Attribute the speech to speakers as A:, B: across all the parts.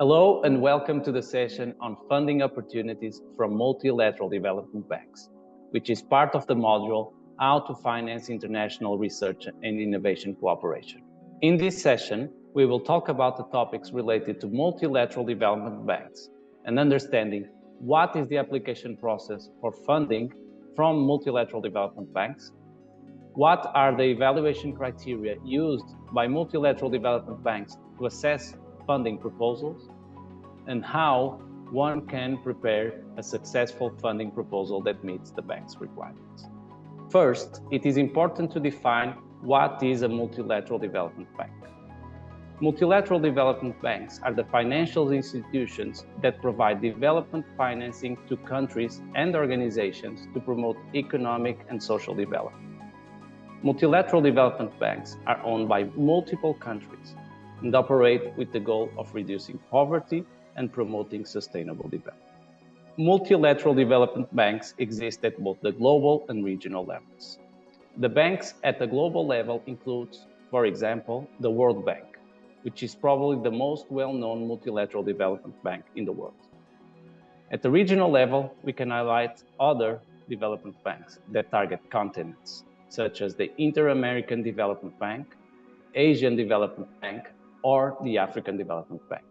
A: Hello and welcome to the session on funding opportunities from multilateral development banks, which is part of the module How to Finance International Research and Innovation Cooperation. In this session, we will talk about the topics related to multilateral development banks and understanding what is the application process for funding from multilateral development banks, what are the evaluation criteria used by multilateral development banks to assess funding proposals, and how one can prepare a successful funding proposal that meets the bank's requirements. First, it is important to define what is a multilateral development bank. Multilateral development banks are the financial institutions that provide development financing to countries and organizations to promote economic and social development. Multilateral development banks are owned by multiple countries and operate with the goal of reducing poverty and promoting sustainable development. Multilateral development banks exist at both the global and regional levels. The banks at the global level include, for example, the World Bank, which is probably the most well-known multilateral development bank in the world. At the regional level, we can highlight other development banks that target continents, such as the Inter-American Development Bank, Asian Development Bank, or the African Development Bank.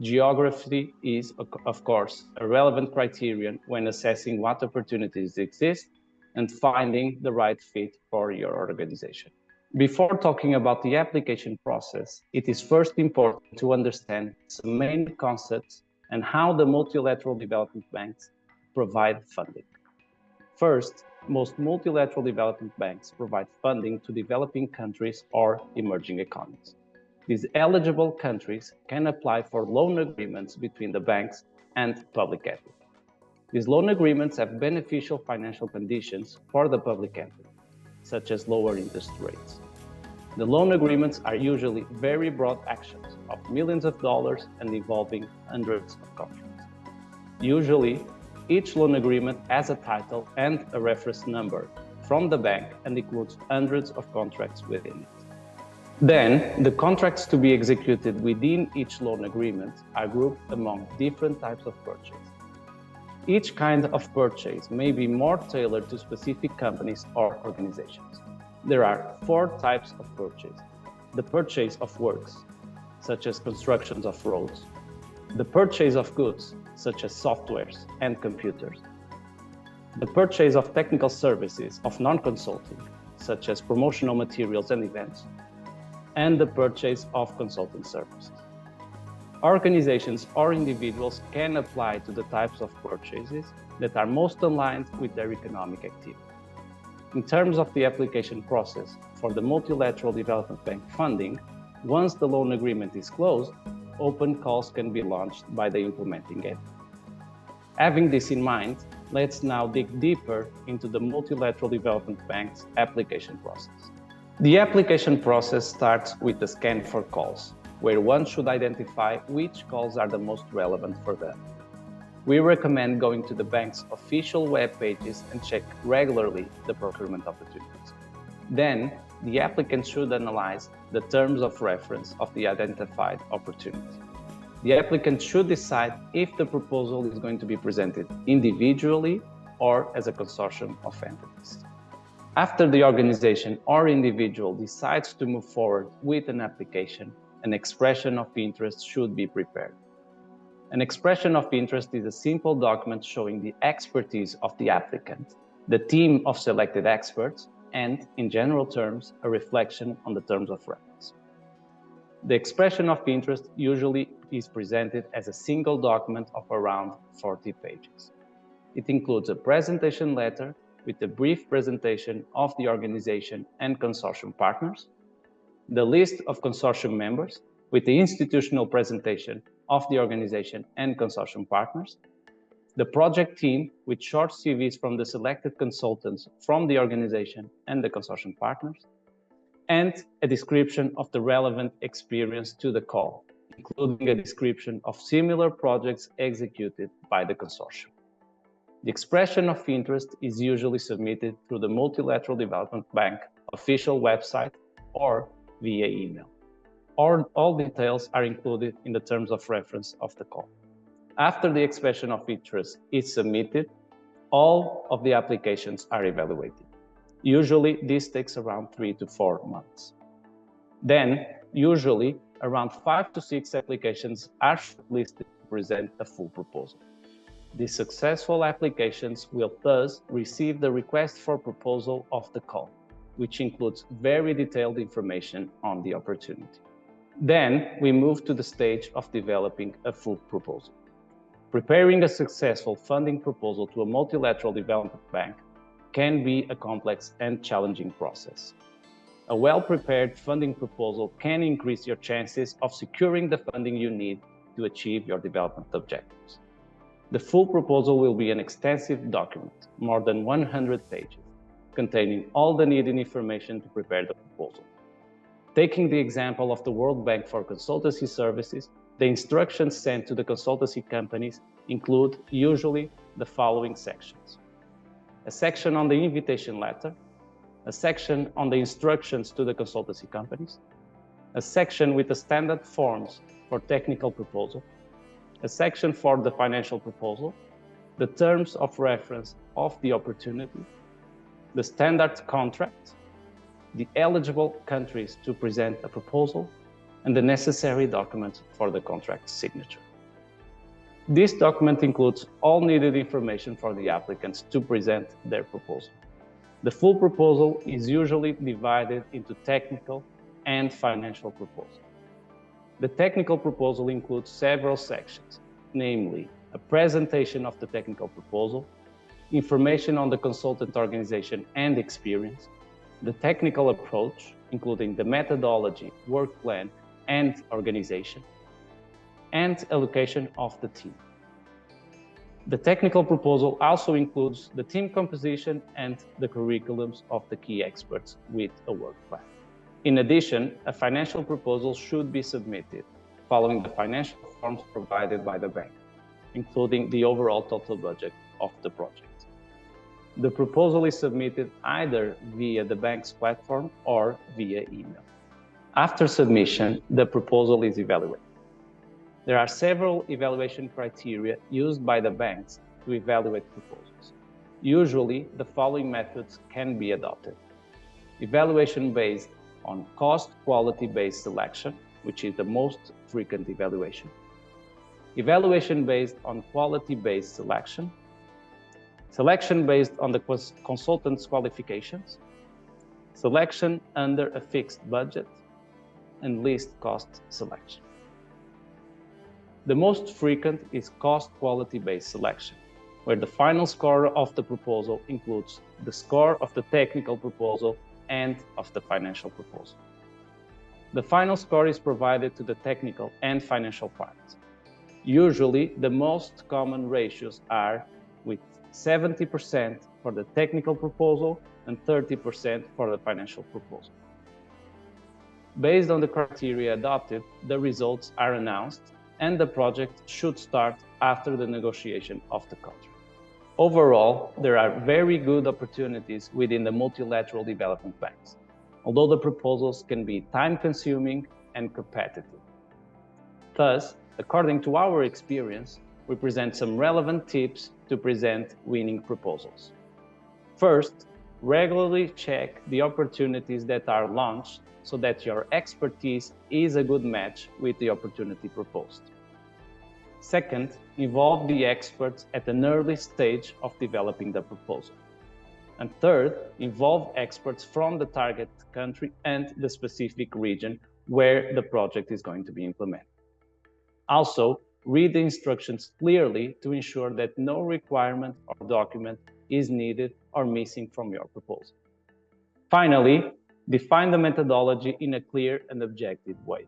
A: Geography is, of course, a relevant criterion when assessing what opportunities exist and finding the right fit for your organization. Before talking about the application process, it is first important to understand some main concepts and how the multilateral development banks provide funding. First, most multilateral development banks provide funding to developing countries or emerging economies. These eligible countries can apply for loan agreements between the banks and public entity. These loan agreements have beneficial financial conditions for the public entity, such as lower interest rates. The loan agreements are usually very broad actions of millions of dollars and involving hundreds of contracts. Usually, each loan agreement has a title and a reference number from the bank and includes hundreds of contracts within it. Then, the contracts to be executed within each loan agreement are grouped among different types of purchase. Each kind of purchase may be more tailored to specific companies or organizations. There are 4 types of purchase: the purchase of works, such as constructions of roads; the purchase of goods, such as softwares and computers; the purchase of technical services of non-consulting, such as promotional materials and events; and the purchase of consulting services. Organizations or individuals can apply to the types of purchases that are most aligned with their economic activity. In terms of the application process for the multilateral development bank funding, once the loan agreement is closed, open calls can be launched by the implementing entity. Having this in mind, let's now dig deeper into the multilateral development bank's application process. The application process starts with the scan for calls, where one should identify which calls are the most relevant for them. We recommend going to the bank's official web pages and check regularly the procurement opportunities. Then, the applicant should analyze the terms of reference of the identified opportunity. The applicant should decide if the proposal is going to be presented individually or as a consortium of entities. After the organization or individual decides to move forward with an application, an expression of interest should be prepared. An expression of interest is a simple document showing the expertise of the applicant, the team of selected experts, and, in general terms, a reflection on the terms of reference. The expression of interest usually is presented as a single document of around 40 pages. It includes a presentation letter with a brief presentation of the organization and consortium partners, the list of consortium members with the institutional presentation of the organization and consortium partners, the project team with short CVs from the selected consultants from the organization and the consortium partners, and a description of the relevant experience to the call, including a description of similar projects executed by the consortium. The expression of interest is usually submitted through the Multilateral Development Bank official website or via email. All details are included in the terms of reference of the call. After the expression of interest is submitted, all of the applications are evaluated. Usually, this takes around 3 to 4 months. Then, usually, around 5 to 6 applications are shortlisted to present a full proposal. The successful applications will thus receive the request for proposal of the call, which includes very detailed information on the opportunity. Then, we move to the stage of developing a full proposal. Preparing a successful funding proposal to a multilateral development bank can be a complex and challenging process. A well-prepared funding proposal can increase your chances of securing the funding you need to achieve your development objectives. The full proposal will be an extensive document, more than 100 pages, containing all the needed information to prepare the proposal. Taking the example of the World Bank for consultancy services, the instructions sent to the consultancy companies include usually the following sections: a section on the invitation letter, a section on the instructions to the consultancy companies, a section with the standard forms for technical proposal, a section for the financial proposal, the terms of reference of the opportunity, the standard contract, the eligible countries to present a proposal, and the necessary documents for the contract signature. This document includes all needed information for the applicants to present their proposal. The full proposal is usually divided into technical and financial proposal. The technical proposal includes several sections, namely a presentation of the technical proposal, information on the consultant organization and experience, the technical approach, including the methodology, work plan, and organization, and allocation of the team. The technical proposal also includes the team composition and the curriculums of the key experts with a work plan. In addition, a financial proposal should be submitted following the financial forms provided by the bank, including the overall total budget of the project. The proposal is submitted either via the bank's platform or via email. After submission, the proposal is evaluated. There are several evaluation criteria used by the banks to evaluate proposals. Usually, the following methods can be adopted: evaluation based on cost-quality-based selection, which is the most frequent evaluation; evaluation based on quality-based selection; selection based on the consultant's qualifications; selection under a fixed budget; and least cost selection. The most frequent is cost-quality-based selection, where the final score of the proposal includes the score of the technical proposal and of the financial proposal. The final score is provided to the technical and financial parts. Usually, the most common ratios are with 70% for the technical proposal and 30% for the financial proposal. Based on the criteria adopted, the results are announced, and the project should start after the negotiation of the contract. Overall, there are very good opportunities within the multilateral development banks, although the proposals can be time-consuming and competitive. Thus, according to our experience, we present some relevant tips to present winning proposals. First, regularly check the opportunities that are launched so that your expertise is a good match with the opportunity proposed. Second, involve the experts at an early stage of developing the proposal. And third, involve experts from the target country and the specific region where the project is going to be implemented. Also, read the instructions clearly to ensure that no requirement or document is needed or missing from your proposal. Finally, define the methodology in a clear and objective way.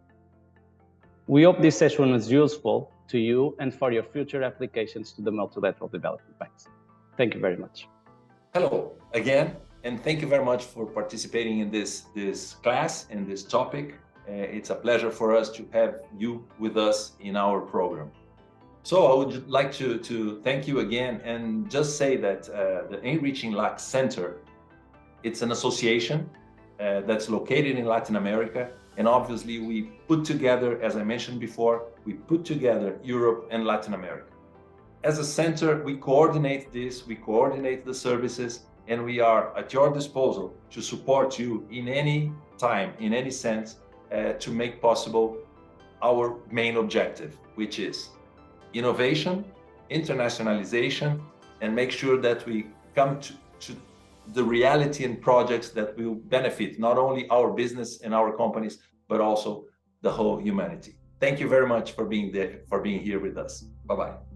A: We hope this session was useful to you and for your future applications to the multilateral development banks. Thank you very much.
B: Hello again, and thank you very much for participating in this class and this topic. It's a pleasure for us to have you with us in our program. So I would like to thank you again and just say that the ENRICH in LAC Center, it's an association that's located in Latin America, And obviously, we put together, as I mentioned before, we put together Europe and Latin America. As a center, we coordinate this, we coordinate the services, and we are at your disposal to support you in any time, in any sense, to make possible our main objective, which is innovation, internationalization, and make sure that we come to the reality and projects that will benefit not only our business and our companies, but also the whole humanity. Thank you very much for being here with us. Bye-bye.